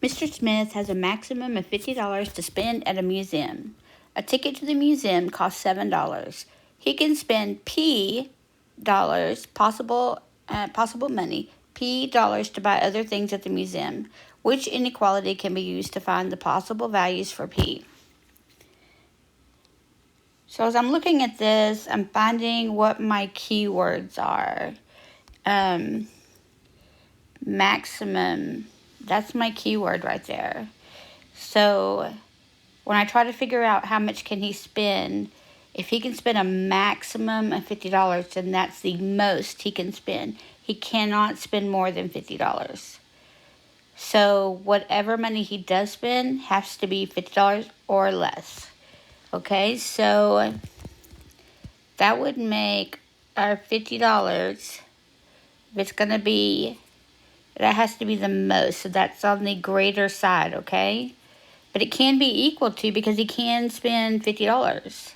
Mr. Smith has a maximum of $50 to spend at a museum. A ticket to the museum costs $7. He can spend P dollars, possible money, P dollars to buy other things at the museum. Which inequality can be used to find the possible values for P? So as I'm looking at this, I'm finding what my keywords are. Maximum, that's my keyword right there. So when I try to figure out how much can he spend, if he can spend a maximum of $50, then that's the most he can spend. He cannot spend more than $50. So whatever money he does spend has to be $50 or less. Okay, so that would make our $50, if it's going to be, that has to be the most. So that's on the greater side, okay? But it can be equal to, because he can spend $50.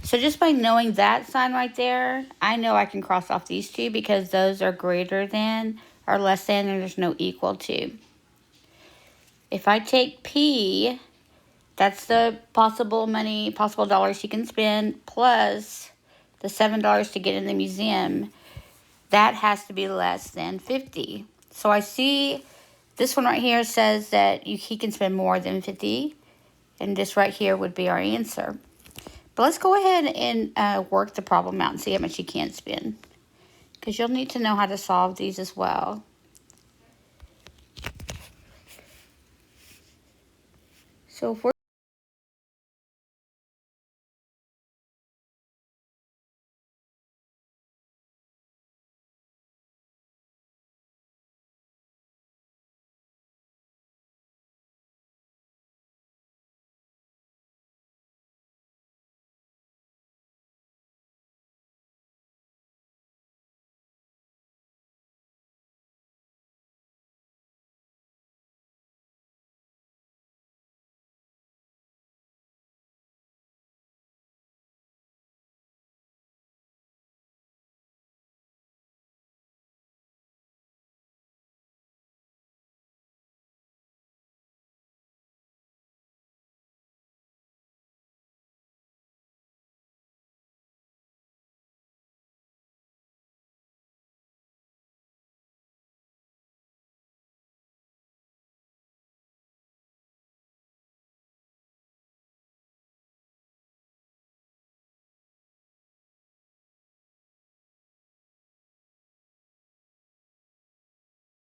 So just by knowing that sign right there, I know I can cross off these two because those are greater than or less than, and there's no equal to. If I take P, that's the possible money, possible dollars he can spend, plus the $7 to get in the museum. That has to be less than 50. So I see this one right here says that he can spend more than 50. And this right here would be our answer. But let's go ahead and work the problem out and see how much he can spend. Because you'll need to know how to solve these as well. So if we're